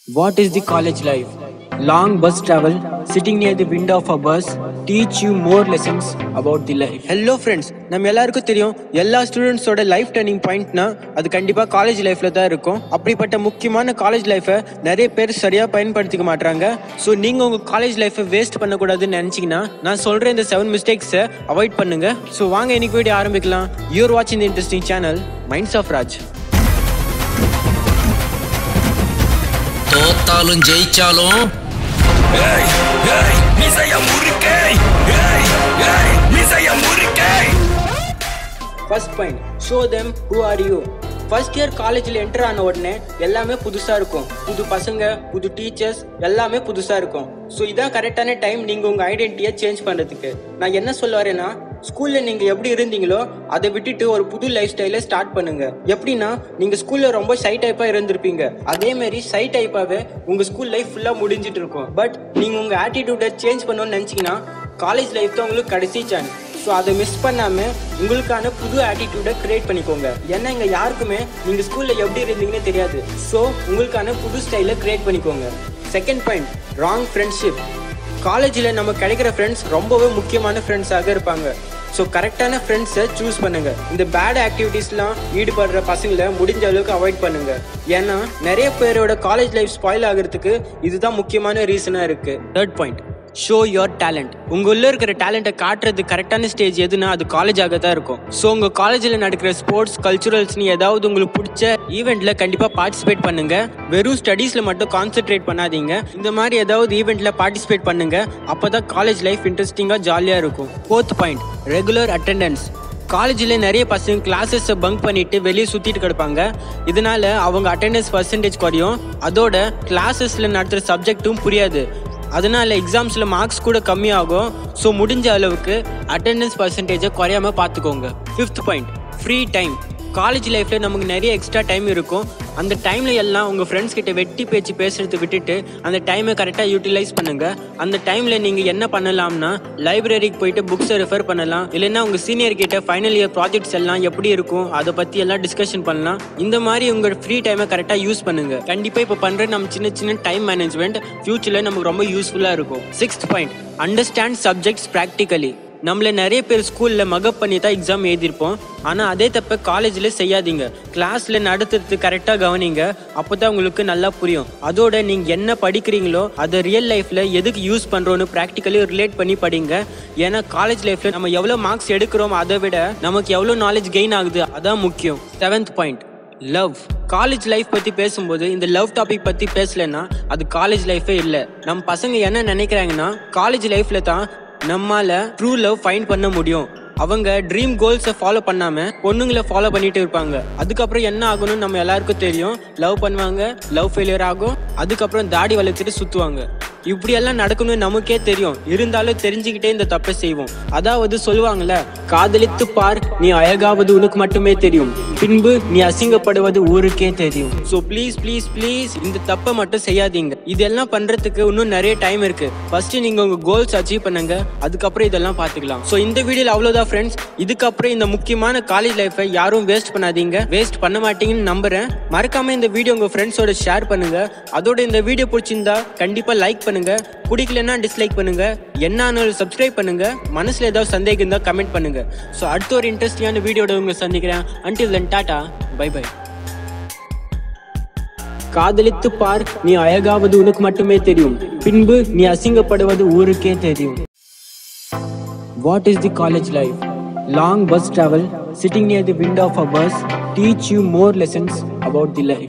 What is the college life? Long bus travel, sitting near the window of a bus, teach you more lessons about the life. Hello friends, நம்ம எல்லாருக்கும் தெரியும் எல்லா ஸ்டூடெண்ட்ஸோட life turning பாயிண்ட்னா அது கண்டிப்பா college லைஃப்ல தான் இருக்கும். அப்படிப்பட்ட முக்கியமான காலேஜ் லைஃபை நிறைய பேர் சரியா பயன்படுத்திக்க மாட்டாங்க. ஸோ நீங்க உங்க காலேஜ் லைஃபை வேஸ்ட் பண்ணக்கூடாதுன்னு நினைச்சீங்கன்னா நான் சொல்ற இந்த 7 மிஸ்டேக்ஸை அவாய்ட் பண்ணுங்க. ஸோ வாங்க இன்னைக்கு வீடியோ ஆரம்பிக்கலாம். யூஆர் வாட்சிங் தி இன்ட்ரெஸ்டிங் சேனல் மைண்ட்ஸ்-ஆஃப்-ராஜ். தோத்தாலும் ஜெயிச்சாலும் First point, show them who are you. First year காலேஜில் என்டர் ஆன உடனே எல்லாமே புதுசாக இருக்கும். புது பசங்க, புது டீச்சர்ஸ், எல்லாமே புதுசாக இருக்கும். ஸோ இதான் கரெக்டான டைம் நீங்கள் உங்கள் ஐடென்டிட்டியை சேஞ்ச் பண்ணுறதுக்கு. நான் என்ன சொல்ல வரேன்னா, ஸ்கூலில் நீங்கள் எப்படி இருந்தீங்களோ அதை விட்டுட்டு ஒரு புது லைஃப் ஸ்டைலை ஸ்டார்ட் பண்ணுங்க. எப்படின்னா, நீங்கள் ஸ்கூலில் ரொம்ப ஷை டைப்பாக இருந்திருப்பீங்க. அதேமாரி ஷை டைப்பாகவே உங்கள் ஸ்கூல் லைஃப் ஃபுல்லாக முடிஞ்சிட்டு இருக்கும். பட் நீங்கள் உங்கள் ஆட்டிடியூடை சேஞ்ச் பண்ணணும்னு நினச்சிங்கன்னா காலேஜ் லைஃப் தான் உங்களுக்கு கடைசி சான்ஸ். ஸோ அதை மிஸ் பண்ணாமல் உங்களுக்கான புது ஆட்டிடியூடை கிரியேட் பண்ணிக்கோங்க. ஏன்னா இங்கே யாருக்குமே நீங்கள் ஸ்கூலில் எப்படி இருந்தீங்கன்னு தெரியாது. ஸோ உங்களுக்கான புது ஸ்டைலை கிரியேட் பண்ணிக்கோங்க. Second point, wrong friendship. காலேஜில் நம்ம கிடைக்கிற ஃப்ரெண்ட்ஸ் ரொம்பவே முக்கியமான ஃப்ரெண்ட்ஸாக இருப்பாங்க. ஸோ கரெக்டான ஃப்ரெண்ட்ஸை சூஸ் பண்ணுங்க. இந்த பேட் ஆக்டிவிட்டீஸ்லாம் ஈடுபடுற பசங்களை முடிஞ்ச அளவுக்கு அவாய்ட் பண்ணுங்க. ஏன்னா நிறைய பேரோட காலேஜ் லைஃப் ஸ்பாயில் ஆகிறதுக்கு இதுதான் முக்கியமான ரீசனாக இருக்கு. Third point, show your talent. உங்க உள்ள இருக்கிற டேலண்ட்டை காட்டுறது கரெக்டான ஸ்டேஜ் எதுனா அது காலேஜாக தான் இருக்கும். ஸோ உங்க காலேஜில் நடக்கிற ஸ்போர்ட்ஸ், கல்ச்சுரல்ஸ்னு ஏதாவது உங்களுக்கு பிடிச்ச ஈவெண்ட்ல கண்டிப்பா பார்ட்டிசிபேட் பண்ணுங்க. வெறும் ஸ்டடீஸ்ல மட்டும் கான்சென்ட்ரேட் பண்ணாதீங்க. இந்த மாதிரி ஏதாவது ஈவெண்ட்ல பார்ட்டிசிபேட் பண்ணுங்க. அப்பதான் காலேஜ் லைஃப் இன்ட்ரெஸ்டிங்கா ஜாலியா இருக்கும். Fourth point, regular attendance. காலேஜில் நிறைய பசங்க கிளாஸஸை பங்க் பண்ணிட்டு வெளியே சுற்றிட்டு கிடப்பாங்க. இதனால அவங்க அட்டெண்டன்ஸ் பர்சன்டேஜ் குறையும். அதோட கிளாஸஸில் நடத்துகிற சப்ஜெக்ட்டும் புரியாது. அதனால எக்ஸாம்ஸில் மார்க்ஸ் கூட கம்மியாகும். ஸோ முடிஞ்ச அளவுக்கு அட்டெண்டன்ஸ் பர்சன்டேஜை குறையாமல் பார்த்துக்கோங்க. Fifth point, free time. College லைஃப்பில் நமக்கு நிறைய எக்ஸ்ட்ரா டைம் இருக்கும். அந்த டைமில் எல்லாம் உங்கள் ஃப்ரெண்ட்ஸ் கிட்ட வெட்டி பேச்சு பேசுறது விட்டுட்டு அந்த டைமை கரெக்டாக யூட்டிலைஸ் பண்ணுங்கள். அந்த டைமில் நீங்கள் என்ன பண்ணலாம்னா, லைப்ரரிக்கு போயிட்டு புக்ஸை ரெஃபர் பண்ணலாம். இல்லைன்னா உங்கள் சீனியர் கிட்ட ஃபைனல் இயர் ப்ராஜெக்ட்ஸ் எல்லாம் எப்படி இருக்கும் அதை பற்றி எல்லாம் டிஸ்கஷன் பண்ணலாம். இந்த மாதிரி உங்கள் ஃப்ரீ டைமை கரெக்டாக யூஸ் பண்ணுங்கள். கண்டிப்பாக இப்போ பண்ணுற நம்ம சின்ன சின்ன டைம் மேனேஜ்மெண்ட் ஃபியூச்சரில் நமக்கு ரொம்ப யூஸ்ஃபுல்லாக இருக்கும். Sixth point, understand subjects practically. நம்மள நிறைய பேர் ஸ்கூலில் மகப் பண்ணி தான் எக்ஸாம் எழுதியிருப்போம். ஆனால் அதே தப்ப காலேஜில் செய்யாதீங்க. கிளாஸில் நடத்துறது கரெக்டாக கவனிங்க. அப்போ தான் உங்களுக்கு நல்லா புரியும். அதோட நீங்கள் என்ன படிக்கிறீங்களோ அதை ரியல் லைஃப்பில் எதுக்கு யூஸ் பண்ணுறோன்னு ப்ராக்டிக்கலி ரிலேட் பண்ணி படிங்க. ஏன்னா காலேஜ் லைஃப்பில் நம்ம எவ்வளோ மார்க்ஸ் எடுக்கிறோம் அதை விட நமக்கு எவ்வளோ நாலேஜ் கெயின் ஆகுது அதான் முக்கியம். Seventh point, love. College life பற்றி பேசும்போது இந்த லவ் டாபிக் பற்றி பேசலைன்னா அது காலேஜ் லைஃபே இல்லை. நம்ம பசங்க என்ன நினைக்கிறாங்கன்னா, காலேஜ் லைஃப்பில் தான் நம்மால ட்ரூ லவ் ஃபைண்ட் பண்ண முடியும். அவங்க ட்ரீம் கோல்ஸை ஃபாலோ பண்ணாம பொண்ணுங்களை ஃபாலோ பண்ணிட்டு இருப்பாங்க. அதுக்கப்புறம் என்ன ஆகணும்னு நம்ம எல்லாருக்கும் தெரியும். லவ் பண்ணுவாங்க, லவ் ஃபெயிலியர் ஆகும், அதுக்கப்புறம் தாடி வளர்த்துட்டு சுற்றுவாங்க. இப்படியெல்லாம் நடக்கணும்னு நமக்கே தெரியும். இருந்தாலும் தெரிஞ்சுக்கிட்டே இந்த தப்பை செய்வோம். அதாவது சொல்லுவாங்கல்ல, காதலித்து பார், நீ அழகாவது உனக்கு மட்டுமே தெரியும், பின்பு நீ அசிங்கப்படுவது ஊருக்கே தெரியும். ஸோ ப்ளீஸ் ப்ளீஸ் ப்ளீஸ் இந்த தப்பை மட்டும் செய்யாதீங்க. இதெல்லாம் பண்றதுக்கு இன்னும் நிறைய டைம் இருக்கு. ஃபர்ஸ்ட் நீங்க உங்க கோல்ஸ் அச்சீவ் பண்ணுங்க, அதுக்கப்புறம் இதெல்லாம் பார்த்துக்கலாம். ஸோ இந்த வீடியோல அவ்வளோதான் ஃப்ரெண்ட்ஸ். இதுக்கப்புறம் இந்த முக்கியமான காலேஜ் லைஃபை யாரும் வேஸ்ட் பண்ணாதீங்க. வேஸ்ட் பண்ண மாட்டீங்கன்னு நம்புறேன். மறக்காம இந்த வீடியோ உங்க ஃப்ரெண்ட்ஸோட ஷேர் பண்ணுங்க. அதோட இந்த வீடியோ பிடிச்சிருந்தா கண்டிப்பா லைக் பண்ணுங்க. பிடிக்கலன்னா டிஸ்லைக் பண்ணுங்க. என்ன சப்ஸ்கிரைப் பண்ணுங்க. மனசுல ஏதாவது சந்தேகம் இருந்தா கமெண்ட் பண்ணுங்க. ஸோ அடுத்த ஒரு இன்ட்ரெஸ்டிங்கான வீடியோட உங்களை சந்திக்கிறேன். until then tata, bye bye. காதலித்து பார், நீ அழகாவது உனக்கு மட்டுமே தெரியும், பின்பு நீ அசிங்கப்படுவது ஊருக்கே தெரியும். What is the college life? Long bus travel, sitting near the window of a bus, teach you more lessons about the life.